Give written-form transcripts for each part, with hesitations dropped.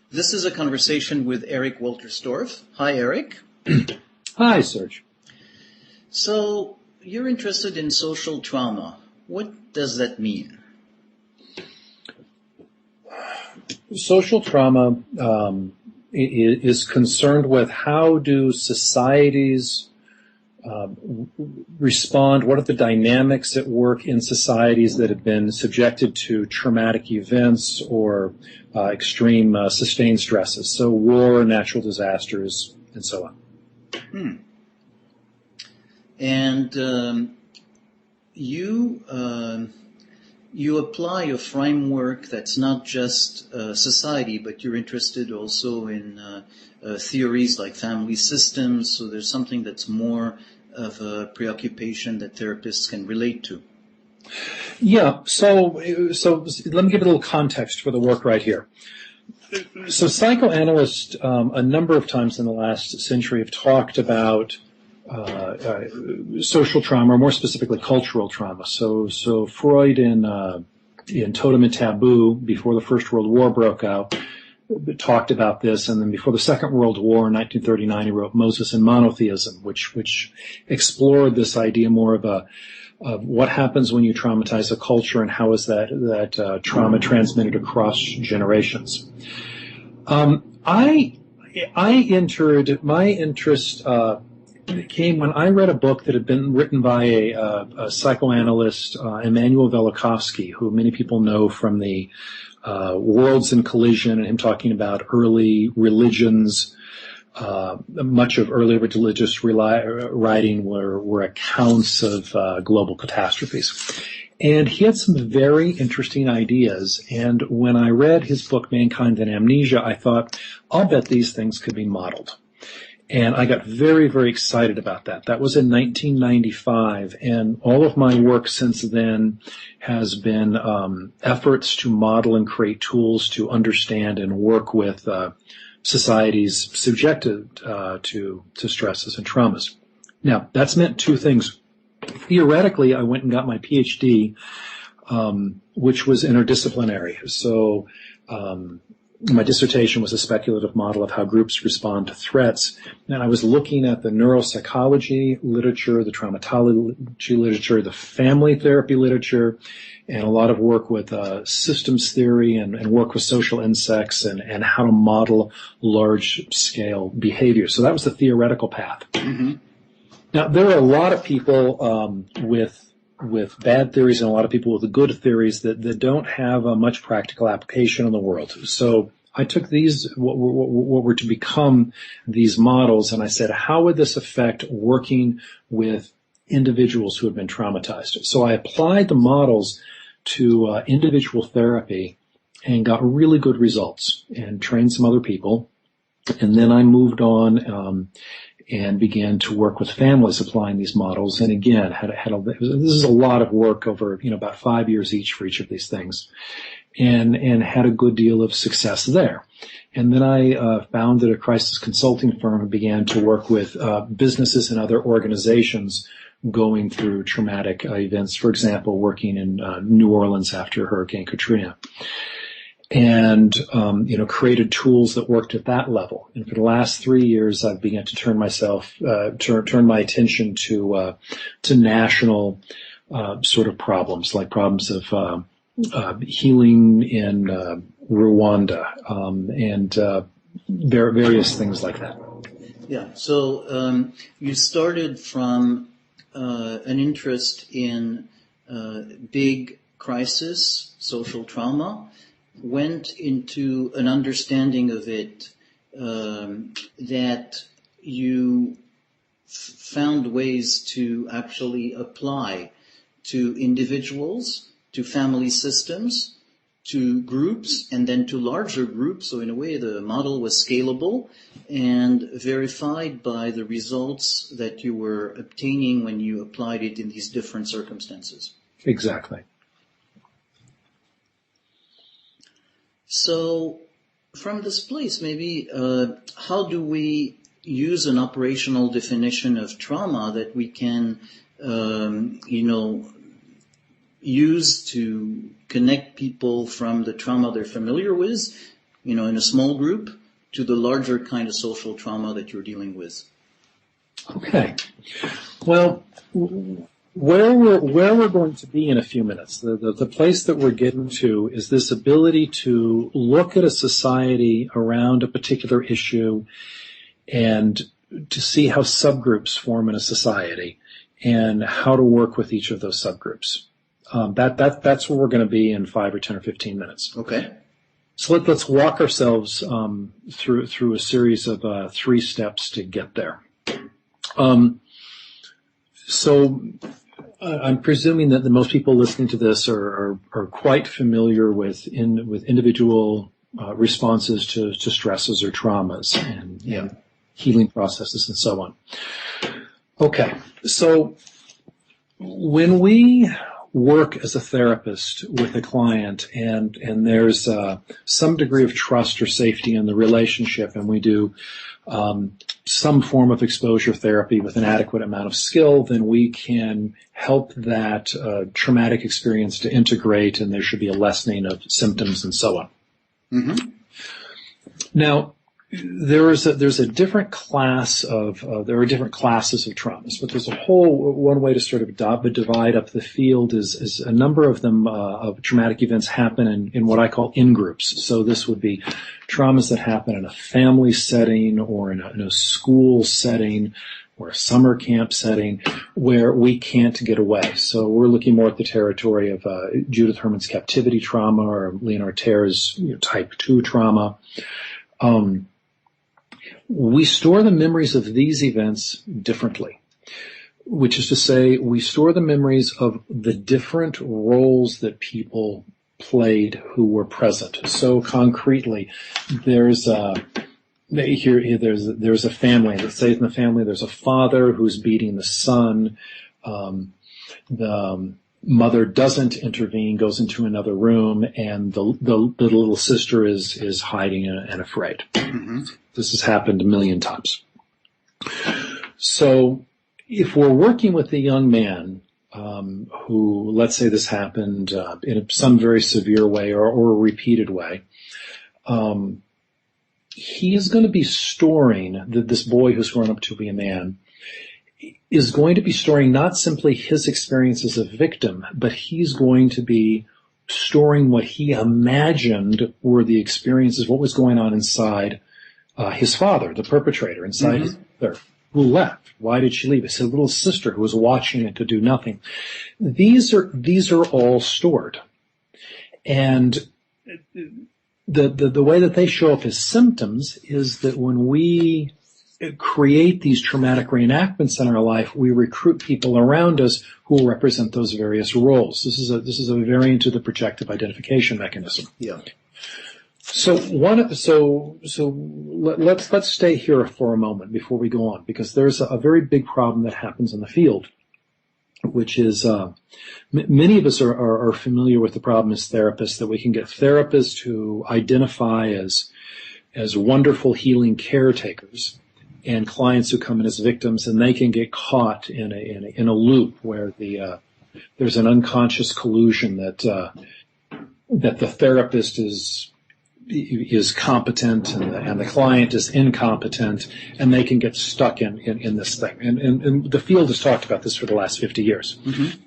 This is a conversation with Eric Wolterstorff. Hi, Eric. Hi, Serge. So, you're interested in social trauma. What does that mean? Social trauma is concerned with how do societies respond, what are the dynamics at work in societies that have been subjected to traumatic events or extreme sustained stresses, so war, natural disasters, and so on. And you apply a framework that's not just society, but you're interested also in theories like family systems, so there's something that's more of a preoccupation that therapists can relate to. Yeah, so let me give a little context for the work right here. So psychoanalysts a number of times in the last century have talked about social trauma, or more specifically cultural trauma. So Freud in Totem and Taboo, before the First World War broke out, talked about this, and then before the Second World War in 1939 he wrote Moses and Monotheism, which explored this idea more of what happens when you traumatize a culture and how is that trauma transmitted across generations. My interest came when I read a book that had been written by a psychoanalyst, Immanuel Velikovsky, who many people know from the Worlds in Collision and him talking about early religions. Much of early religious writing were accounts of global catastrophes. And he had some very interesting ideas. And when I read his book, Mankind and Amnesia, I thought, I'll bet these things could be modeled. And I got very, very excited about that. That was in 1995, and all of my work since then has been efforts to model and create tools to understand and work with societies subjected to stresses and traumas. Now, that's meant two things. Theoretically, I went and got my PhD, which was interdisciplinary. So my dissertation was a speculative model of how groups respond to threats. And I was looking at the neuropsychology literature, the traumatology literature, the family therapy literature, and a lot of work with systems theory and work with social insects and how to model large-scale behavior. So that was the theoretical path. Mm-hmm. Now, there are a lot of people with bad theories and a lot of people with good theories that don't have much practical application in the world. So I took these, what were to become these models, and I said, how would this affect working with individuals who have been traumatized? So I applied the models to individual therapy and got really good results and trained some other people. And then I moved on and began to work with families applying these models. And again, this is a lot of work over, about 5 years each for each of these things, and had a good deal of success there. And then I founded a crisis consulting firm and began to work with businesses and other organizations going through traumatic events. For example, working in New Orleans after Hurricane Katrina. And, created tools that worked at that level. And for the last 3 years, I've begun to turn my attention to national, sort of problems, like problems of, healing in, Rwanda, and, various things like that. Yeah. So, you started from, an interest in, big crisis, social trauma, went into an understanding of it that you found ways to actually apply to individuals, to family systems, to groups, and then to larger groups. So in a way, the model was scalable and verified by the results that you were obtaining when you applied it in these different circumstances. Exactly. So from this place, maybe how do we use an operational definition of trauma that we can, use to connect people from the trauma they're familiar with, in a small group, to the larger kind of social trauma that you're dealing with. Okay. Well, where we're going to be in a few minutes, the place that we're getting to is this ability to look at a society around a particular issue and to see how subgroups form in a society and how to work with each of those subgroups. That's where we're going to be in 5 or 10 or 15 minutes. Okay. So let's walk ourselves through a series of 3 steps to get there. So I'm presuming that the most people listening to this are quite familiar with individual responses to stresses or traumas and healing processes and so on. Okay, so when we work as a therapist with a client and there's some degree of trust or safety in the relationship, and we do some form of exposure therapy with an adequate amount of skill, then we can help that traumatic experience to integrate, and there should be a lessening of symptoms and so on. Mm-hmm. Now, there's a different class there are different classes of traumas, but there's one way to sort of divide up the field is a number of them of traumatic events happen in what I call in-groups. So this would be traumas that happen in a family setting or in a school setting or a summer camp setting where we can't get away. So we're looking more at the territory of Judith Herman's captivity trauma or Leonard Terr's type 2 trauma. We store the memories of these events differently, which is to say we store the memories of the different roles that people played who were present. So concretely, there's a family. Let's say in the family there's a father who's beating the son. The mother doesn't intervene, goes into another room, and the little sister is hiding and afraid. Mm-hmm. This has happened a million times. So if we're working with a young man who, let's say this happened in some very severe way or a repeated way, he is going to be storing, this boy who's grown up to be a man, is going to be storing not simply his experience as a victim, but he's going to be storing what he imagined were the experiences, what was going on inside his father, the perpetrator, inside his mother, who left. Why did she leave? His little sister who was watching and could do nothing. These are all stored. And the way that they show up as symptoms is that when we create these traumatic reenactments in our life, we recruit people around us who will represent those various roles. This is a variant of the projective identification mechanism. Yeah. So let's stay here for a moment before we go on, because there's a very big problem that happens in the field, which is many of us are familiar with the problem as therapists, that we can get therapists who identify as wonderful healing caretakers, and clients who come in as victims, and they can get caught in a loop where there's an unconscious collusion that the therapist is competent and the client is incompetent, and they can get stuck in this thing. And the field has talked about this for the last 50 years. Mm-hmm.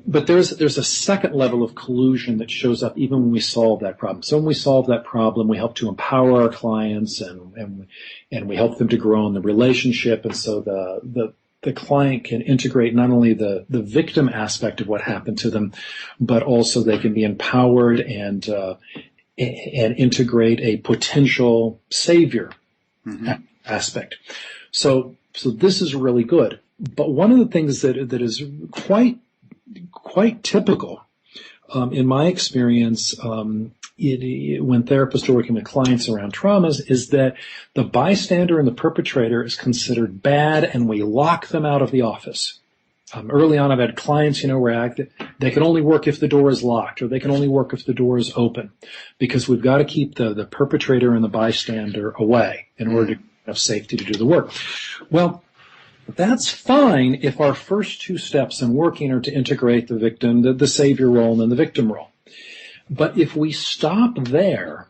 But there's a second level of collusion that shows up even when we solve that problem. So when we solve that problem, we help to empower our clients and we help them to grow in the relationship. And so the client can integrate not only the victim aspect of what happened to them, but also they can be empowered and integrate a potential savior aspect. So this is really good. But one of the things that is quite typical, in my experience, when therapists are working with clients around traumas, is that the bystander and the perpetrator is considered bad, and we lock them out of the office. Early on, I've had clients, where they can only work if the door is locked, or they can only work if the door is open, because we've got to keep the perpetrator and the bystander away in order to have safety to do the work. Well, that's fine if our first 2 steps in working are to integrate the victim, the savior role, and then the victim role. But if we stop there,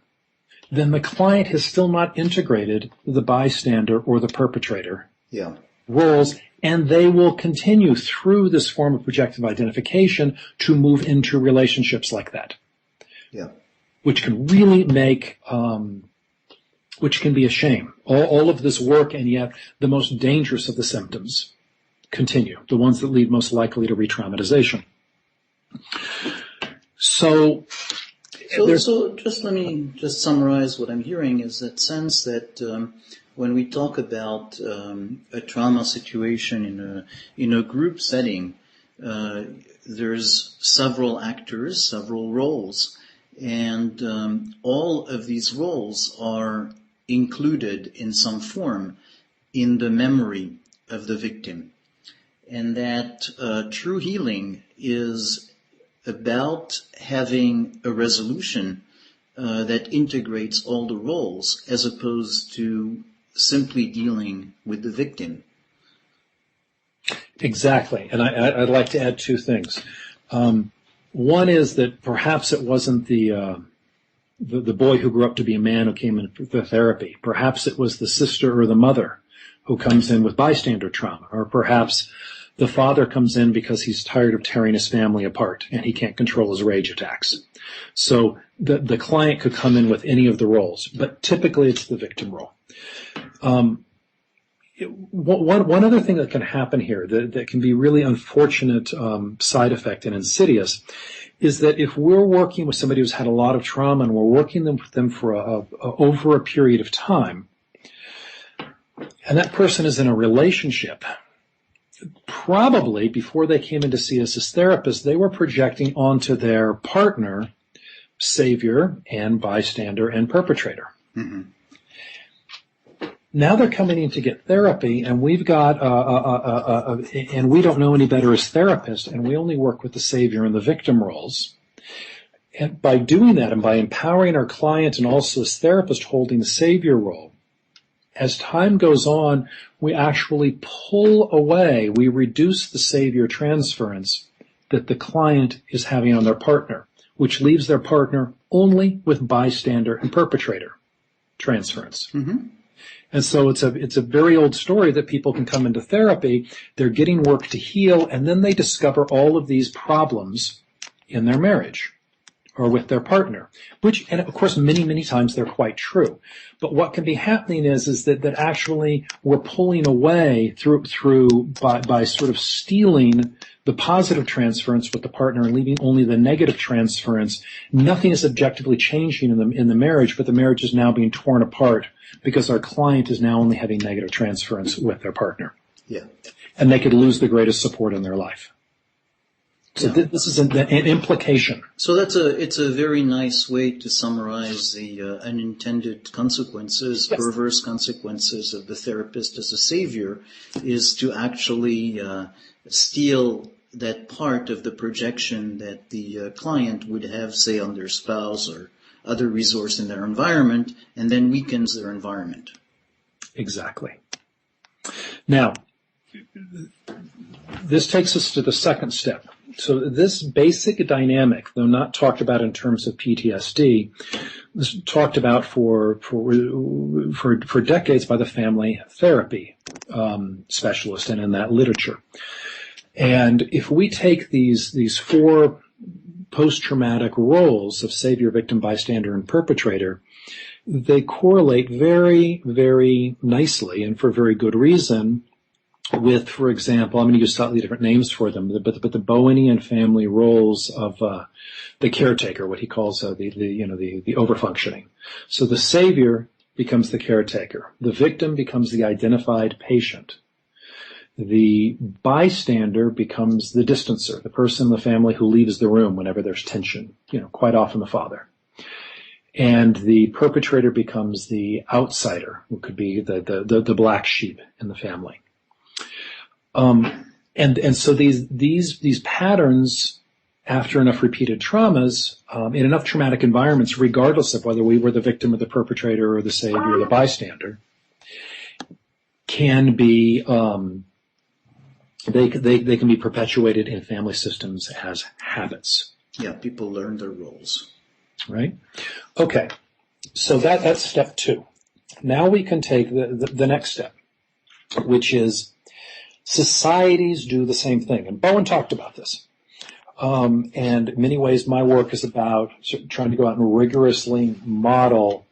then the client has still not integrated the bystander or the perpetrator roles, and they will continue through this form of projective identification to move into relationships like that. Yeah. Which can really make, which can be a shame. All of this work, and yet the most dangerous of the symptoms continue, the ones that lead most likely to re-traumatization. So just let me just summarize what I'm hearing is that sense that when we talk about a trauma situation in a group setting, there's several actors, several roles, and all of these roles are included in some form in the memory of the victim. And that true healing is about having a resolution that integrates all the roles as opposed to simply dealing with the victim. Exactly. And I'd like to add two things. One is that perhaps it wasn't the boy who grew up to be a man who came in for therapy. Perhaps it was the sister or the mother who comes in with bystander trauma, or perhaps the father comes in because he's tired of tearing his family apart and he can't control his rage attacks. So the client could come in with any of the roles, but typically it's the victim role. One other thing that can happen here that can be really unfortunate side effect and insidious is that if we're working with somebody who's had a lot of trauma and we're working with them for over a period of time, and that person is in a relationship, probably before they came in to see us as therapists, they were projecting onto their partner, savior and bystander and perpetrator. Mm-hmm. Now they're coming in to get therapy, and we've got, and we don't know any better as therapists, and we only work with the savior and the victim roles. And by doing that, and by empowering our client and also as therapists holding the savior role, as time goes on, we actually pull away, we reduce the savior transference that the client is having on their partner, which leaves their partner only with bystander and perpetrator transference. Mm-hmm. And so it's a very old story that people can come into therapy, they're getting work to heal, and then they discover all of these problems in their marriage or with their partner, which, and of course, many, many times they're quite true. But what can be happening is that actually we're pulling away by sort of stealing the positive transference with the partner and leaving only the negative transference. Nothing is objectively changing in the marriage, but the marriage is now being torn apart because our client is now only having negative transference with their partner. Yeah. And they could lose the greatest support in their life. So this is an implication. So it's a very nice way to summarize the unintended consequences, yes. Perverse consequences of the therapist as a savior, is to actually steal that part of the projection that the client would have, say, on their spouse or other resource in their environment, and then weakens their environment. Exactly. Now, this takes us to the second step. So this basic dynamic, though not talked about in terms of PTSD, was talked about for decades by the family therapy specialist and in that literature. And if we take these four post-traumatic roles of savior, victim, bystander, and perpetrator, they correlate very, very nicely and for very good reason with, for example, I'm going to use slightly different names for them, but the Bowenian family roles of the caretaker, what he calls the overfunctioning. So the savior becomes the caretaker. The victim becomes the identified patient. The bystander becomes the distancer, the person in the family who leaves the room whenever there's tension, quite often the father. And the perpetrator becomes the outsider, who could be the black sheep in the family. And so these patterns, after enough repeated traumas, in enough traumatic environments, regardless of whether we were the victim or the perpetrator or the savior or the bystander, can be, they can be perpetuated in family systems as habits. Yeah, people learn their roles. Right? Okay. So that's step 2. Now we can take the next step, which is societies do the same thing. And Bowen talked about this. And in many ways, my work is about trying to go out and rigorously model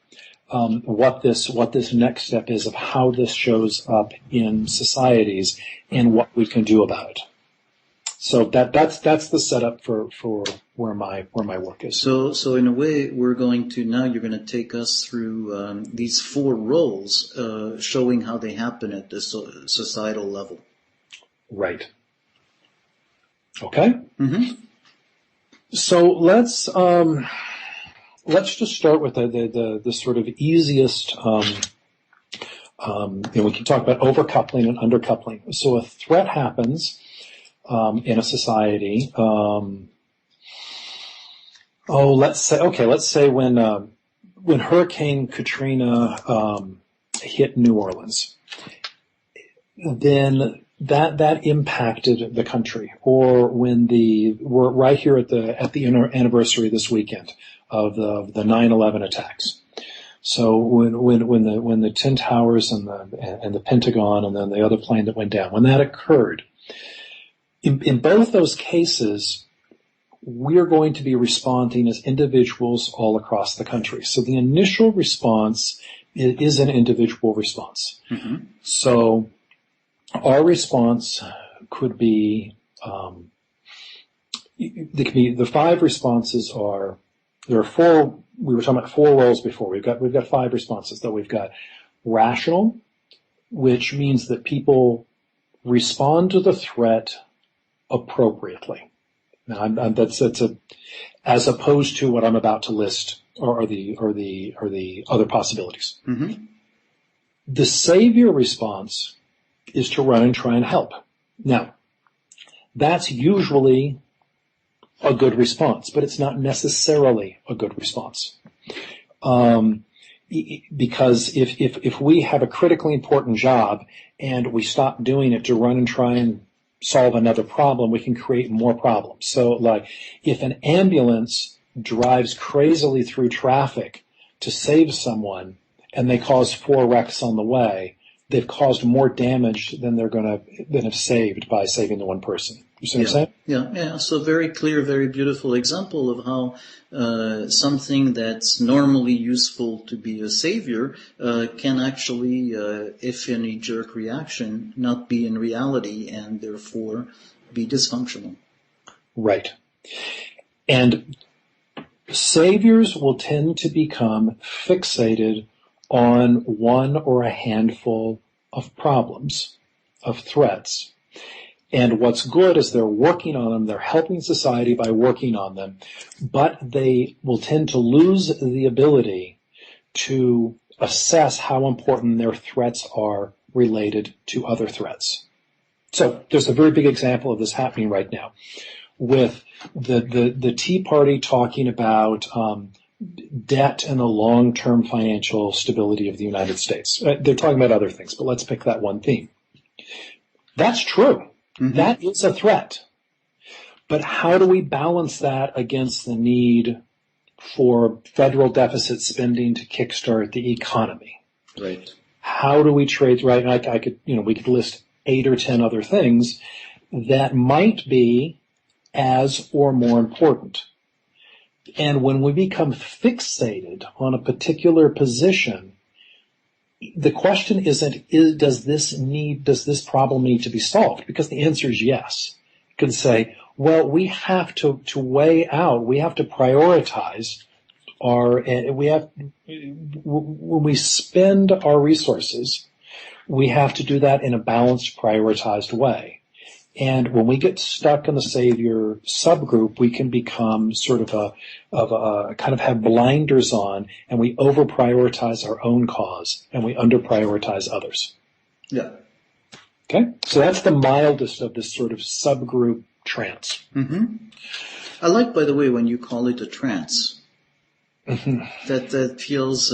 what this next step is of how this shows up in societies and what we can do about it. So that's the setup for where my work is. So in a way, you're going to take us through these 4 roles, showing how they happen at the societal level. Right. Okay. Mm-hmm. So let's just start with the sort of easiest. We can talk about overcoupling and undercoupling. So a threat happens in a society. Let's say when Hurricane Katrina hit New Orleans, then that impacted the country. Or when we're right here at the anniversary this weekend of the 9/11 attacks. So when the Twin Towers and the Pentagon and then the other plane that went down, when that occurred, in both those cases, we're going to be responding as individuals all across the country. So the initial response is an individual response. Mm-hmm. So our response could be, the 5 responses are, there are 4, we were talking about 4 roles before. We've got 5 responses, though. We've got rational, which means that people respond to the threat appropriately. Now, that's as opposed to what I'm about to list, or the other possibilities. Mm-hmm. The savior response is to run and try and help. Now, that's usually a good response, but it's not necessarily a good response. Because if we have a critically important job and we stop doing it to run and try and solve another problem, we can create more problems. So, like, if an ambulance drives crazily through traffic to save someone and they cause 4 wrecks on the way, they've caused more damage than have saved by saving the one person. You see what I'm saying? Yeah. So very clear, very beautiful example of how something that's normally useful to be a savior can actually, if a knee-jerk reaction, not be in reality and therefore be dysfunctional. Right. And saviors will tend to become fixated on one or a handful of problems, of threats. And what's good is they're working on them, they're helping society by working on them, but they will tend to lose the ability to assess how important their threats are related to other threats. So there's a very big example of this happening right now with the Tea Party talking about debt and the long-term financial stability of the United States. They're talking about other things, but let's pick that one theme. That's true. Mm-hmm. That is a threat. But how do we balance that against the need for federal deficit spending to kickstart the economy? Right. How do we trade, right? And we could list 8 or 10 other things that might be as or more important. And when we become fixated on a particular position, the question isn't, does this problem need to be solved? Because the answer is yes. You can say, well, we have to weigh out, we have to prioritize when we spend our resources, we have to do that in a balanced, prioritized way. And when we get stuck in the savior subgroup, we can become sort of kind of have blinders on, and we over prioritize our own cause and we under prioritize others. Yeah. Okay. So that's the mildest of this sort of subgroup trance. Mm-hmm. I like, by the way, when you call it a trance. Mm-hmm. That feels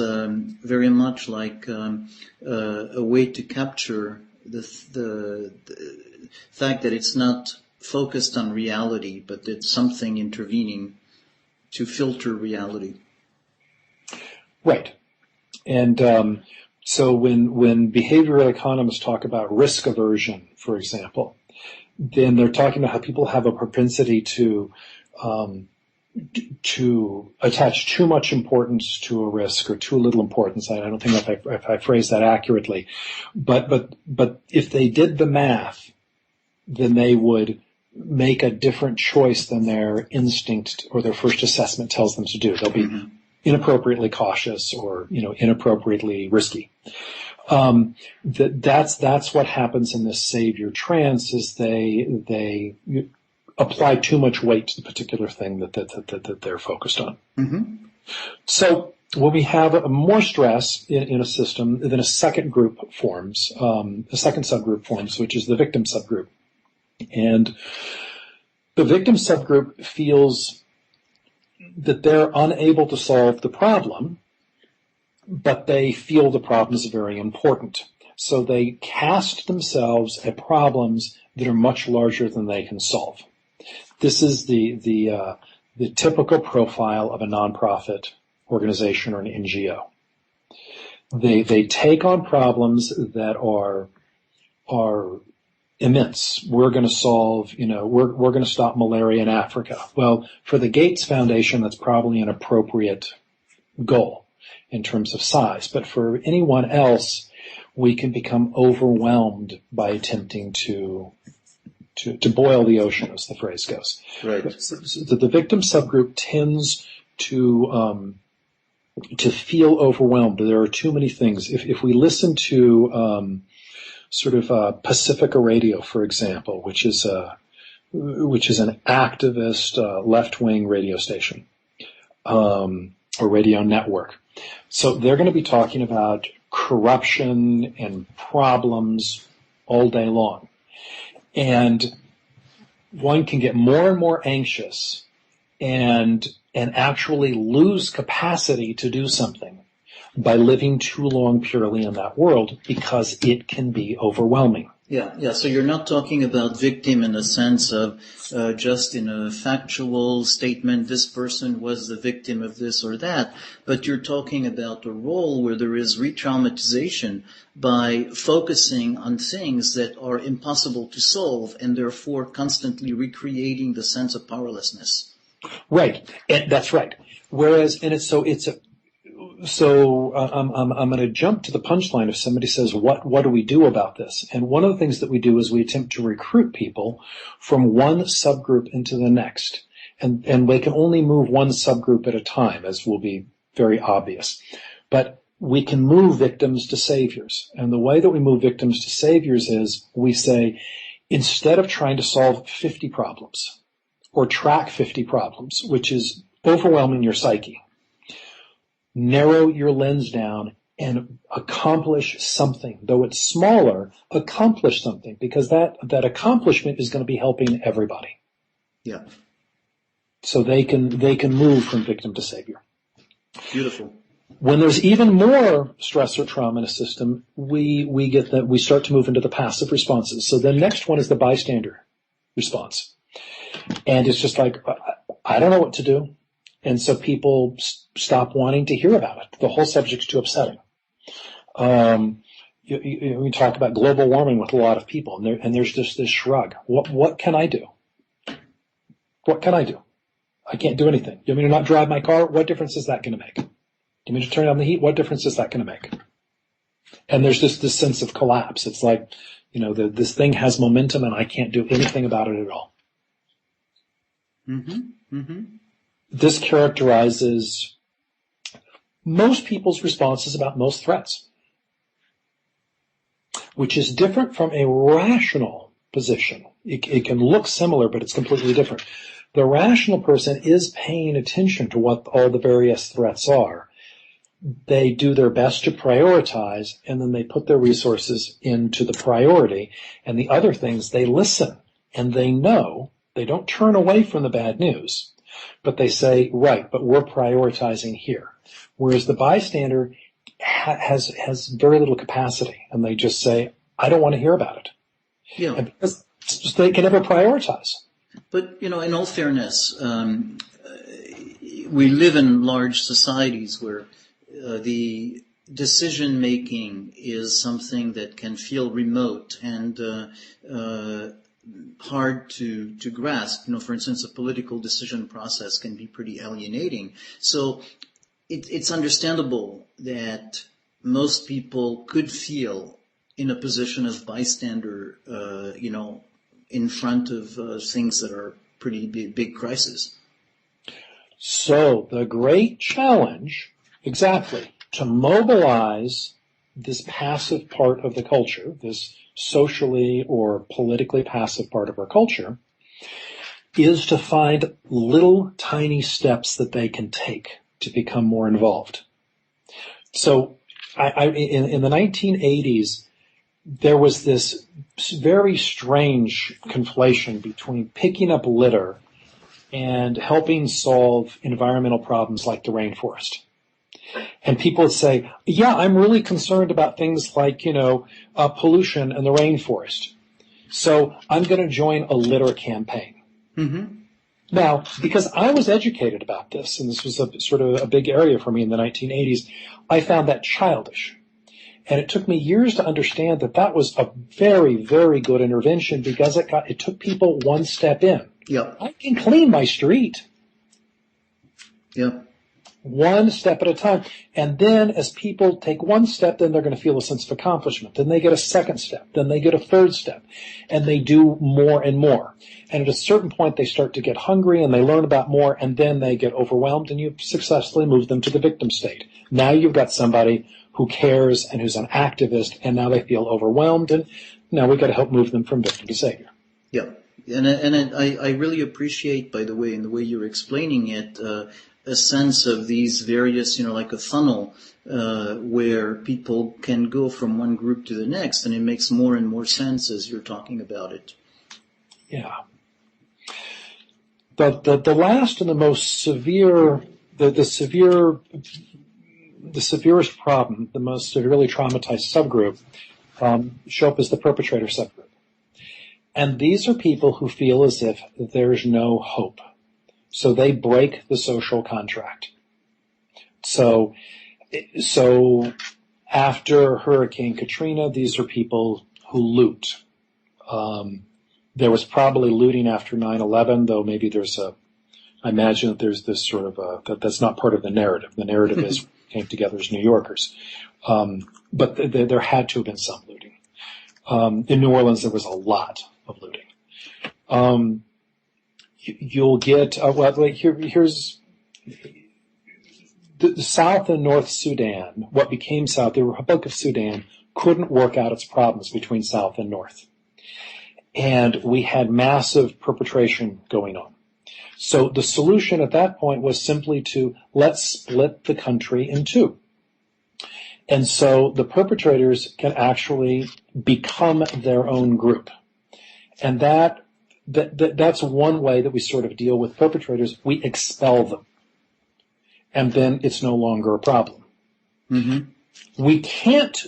very much like a way to capture the fact that it's not focused on reality, but it's something intervening to filter reality. Right. And so when behavioral economists talk about risk aversion, for example, then they're talking about how people have a propensity to attach too much importance to a risk or too little importance. I don't think if I phrase that accurately, but if they did the math, then they would make a different choice than their instinct or their first assessment tells them to do. They'll be inappropriately cautious or, inappropriately risky. That's what happens in this savior trance is they apply too much weight to the particular thing that they're focused on. Mm-hmm. So when we have more stress in a system, then a second group forms, a second subgroup forms, which is the victim subgroup. And the victim subgroup feels that they're unable to solve the problem, but they feel the problem is very important. So they cast themselves at problems that are much larger than they can solve. This is the typical profile of a nonprofit organization or an NGO. They take on problems that are immense. We're going to solve, we're going to stop malaria in Africa. Well, for the Gates Foundation, that's probably an appropriate goal in terms of size. But for anyone else, we can become overwhelmed by attempting to boil the ocean, as the phrase goes. Right. So the victim subgroup tends to feel overwhelmed. There are too many things. If we listen to Pacifica Radio, for example, which is an activist left-wing radio station or radio network. So they're going to be talking about corruption and problems all day long. And one can get more and more anxious and actually lose capacity to do something by living too long purely in that world because it can be overwhelming. Yeah. So you're not talking about victim in the sense of just in a factual statement, this person was the victim of this or that, but you're talking about a role where there is re-traumatization by focusing on things that are impossible to solve and therefore constantly recreating the sense of powerlessness. Right. That's right. Whereas, I'm going to jump to the punchline if somebody says, what do we do about this? And one of the things that we do is we attempt to recruit people from one subgroup into the next. And they can only move one subgroup at a time, as will be very obvious. But we can move victims to saviors. And the way that we move victims to saviors is we say, instead of trying to solve 50 problems or track 50 problems, which is overwhelming your psyche, narrow your lens down and accomplish something. Though it's smaller, accomplish something, because that accomplishment is going to be helping everybody. Yeah. So they can move from victim to savior. Beautiful. When there's even more stress or trauma in a system, we start to move into the passive responses. So the next one is the bystander response. And it's just like, I don't know what to do. And so people stop wanting to hear about it. The whole subject's too upsetting. We talk about global warming with a lot of people, and there's just this shrug. What can I do? What can I do? I can't do anything. You want me to not drive my car? What difference is that going to make? You want me to turn on the heat? What difference is that going to make? And there's just this sense of collapse. It's like, this thing has momentum, and I can't do anything about it at all. Mm-hmm. Mm-hmm. This characterizes most people's responses about most threats, which is different from a rational position. It can look similar, but it's completely different. The rational person is paying attention to what all the various threats are. They do their best to prioritize, and then they put their resources into the priority. And the other things, they listen, and they know. They don't turn away from the bad news. But they say, right, but we're prioritizing here. Whereas the bystander has very little capacity, and they just say, I don't want to hear about it. Yeah. And because they can never prioritize. But, in all fairness, we live in large societies where the decision making is something that can feel remote and hard to grasp. For instance, a political decision process can be pretty alienating. So it's understandable that most people could feel in a position of bystander, in front of things that are pretty big crises. So the great challenge, exactly, to mobilize this passive part of the culture, this socially or politically passive part of our culture, is to find little tiny steps that they can take to become more involved. So in the 1980s, there was this very strange conflation between picking up litter and helping solve environmental problems like the rainforest. And people would say, yeah, I'm really concerned about things like, pollution in the rainforest. So I'm going to join a litter campaign. Mm-hmm. Now, because I was educated about this, and this was sort of a big area for me in the 1980s, I found that childish. And it took me years to understand that that was a very, very good intervention because it took people one step in. Yep. I can clean my street. Yep. One step at a time. And then as people take one step, then they're going to feel a sense of accomplishment. Then they get a second step. Then they get a third step. And they do more and more. And at a certain point, they start to get hungry and they learn about more, and then they get overwhelmed, and you've successfully moved them to the victim state. Now you've got somebody who cares and who's an activist, and now they feel overwhelmed, and now we've got to help move them from victim to savior. Yeah. And I really appreciate, by the way, in the way you're explaining it, a sense of these various, like a funnel, where people can go from one group to the next, and it makes more and more sense as you're talking about it. Yeah. The last and the most severe, the severest problem, the most severely traumatized subgroup, show up as the perpetrator subgroup. And these are people who feel as if there's no hope. So they break the social contract. So after Hurricane Katrina, these are people who loot. There was probably looting after 9/11, though maybe I imagine that there's this sort of that's not part of the narrative. The narrative is we came together as New Yorkers. But there had to have been some looting. In New Orleans, there was a lot of looting. You'll get, here's the South and North Sudan, what became South, the Republic of Sudan, couldn't work out its problems between South and North. And we had massive perpetration going on. So the solution at that point was simply to let's split the country in two. And so the perpetrators can actually become their own group. And that's one way that we sort of deal with perpetrators. We expel them. And then it's no longer a problem. Mm-hmm. We can't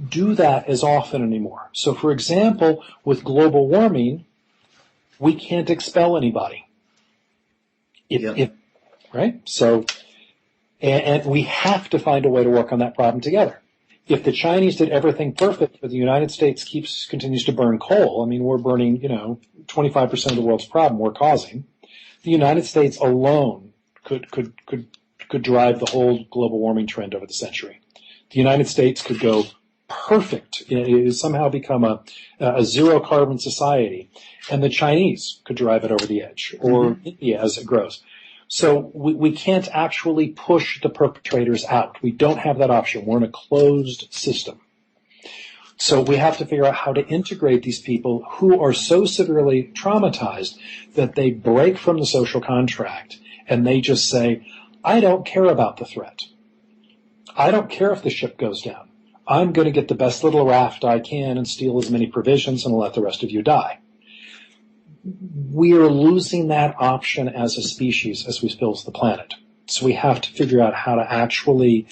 do that as often anymore. So, for example, with global warming, we can't expel anybody. Right? So, and we have to find a way to work on that problem together. If the Chinese did everything perfect, but the United States continues to burn coal, I mean, we're burning, 25% of the world's problem we're causing. The United States alone could drive the whole global warming trend over the century. The United States could go perfect, somehow become a zero carbon society, and the Chinese could drive it over the edge, or India as it grows. So we can't actually push the perpetrators out. We don't have that option. We're in a closed system. So we have to figure out how to integrate these people who are so severely traumatized that they break from the social contract and they just say, I don't care about the threat. I don't care if the ship goes down. I'm going to get the best little raft I can and steal as many provisions and let the rest of you die. We are losing that option as a species as we fill the planet. So we have to figure out how to actually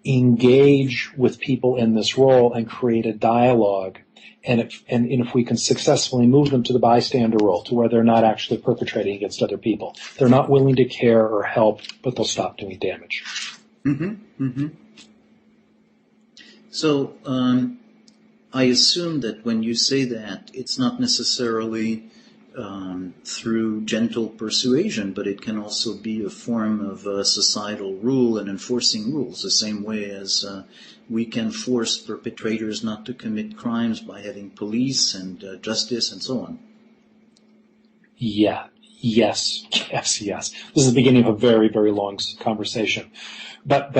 engage with people in this role and create a dialogue. And if we can successfully move them to the bystander role, to where they're not actually perpetrating against other people, they're not willing to care or help, but they'll stop doing damage. So I assume that when you say that, it's not necessarily through gentle persuasion, but it can also be a form of societal rule and enforcing rules, the same way as we can force perpetrators not to commit crimes by having police and justice and so on. Yeah. Yes. This is the beginning of a very, very long conversation. But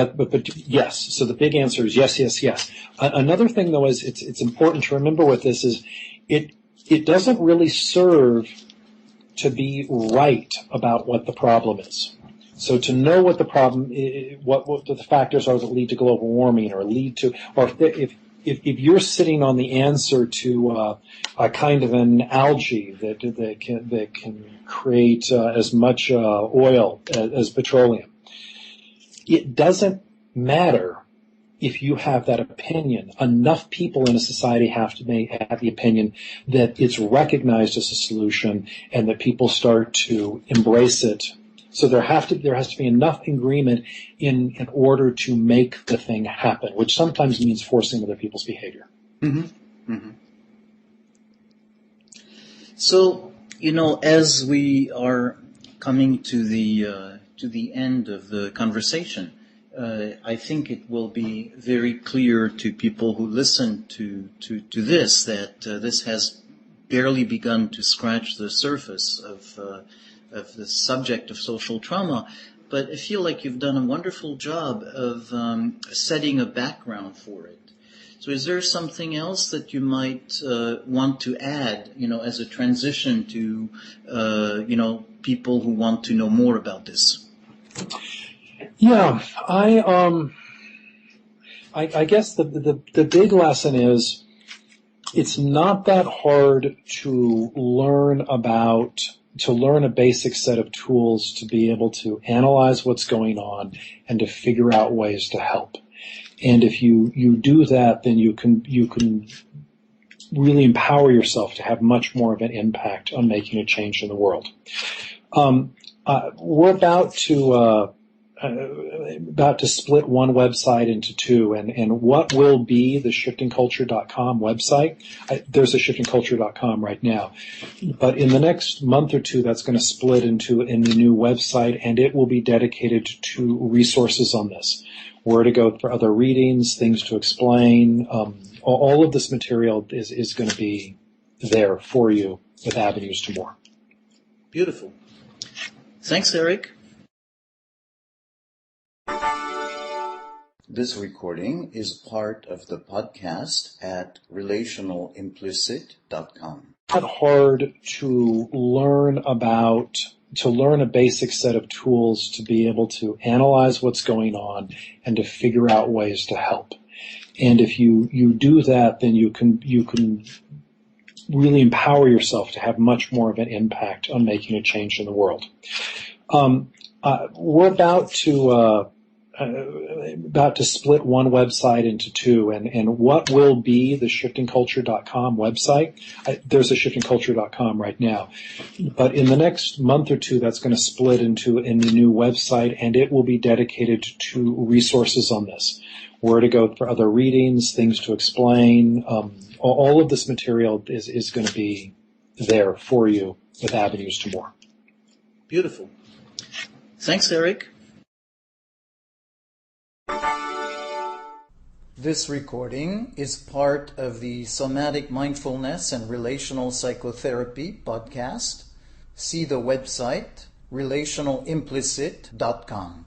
yes. So the big answer is yes. Another thing, though, is it's important to remember with this is it doesn't really serve to be right about what the problem is. So to know what the problem is, what the factors are that lead to global warming or if you're sitting on the answer to a kind of an algae that can create as much oil as petroleum, it doesn't matter if you have that opinion. Enough people in a society have the opinion that it's recognized as a solution and that people start to embrace it. So there has to be enough agreement in order to make the thing happen, which sometimes means forcing other people's behavior. So, as we are coming to the end of the conversation, I think it will be very clear to people who listen to this that this has barely begun to scratch the surface of the subject of social trauma, but I feel like you've done a wonderful job of setting a background for it. So is there something else that you might want to add, as a transition to, people who want to know more about this? Yeah, I guess the big lesson is it's not that hard to learn a basic set of tools to be able to analyze what's going on and to figure out ways to help. And if you do that, then you can really empower yourself to have much more of an impact on making a change in the world. We're about to split one website into two, and what will be the shiftingculture.com website, there's a shiftingculture.com right now, but in the next month or two that's going to split in the new website, and it will be dedicated to resources on this, where to go for other readings, things to explain. All of this material is going to be there for you with avenues to more. Beautiful. Thanks, Eric. This recording is part of the podcast at relationalimplicit.com. It's not hard to learn a basic set of tools to be able to analyze what's going on and to figure out ways to help. And if you do that, then you can really empower yourself to have much more of an impact on making a change in the world. We're about to split one website into two, and what will be the shiftingculture.com website, there's a shiftingculture.com right now, but in the next month or two that's going to split in the new website, and it will be dedicated to resources on this, where to go for other readings, things to explain. All of this material is going to be there for you with avenues to more. Beautiful. Thanks, Eric. This recording is part of the Somatic Mindfulness and Relational Psychotherapy podcast. See the website relationalimplicit.com.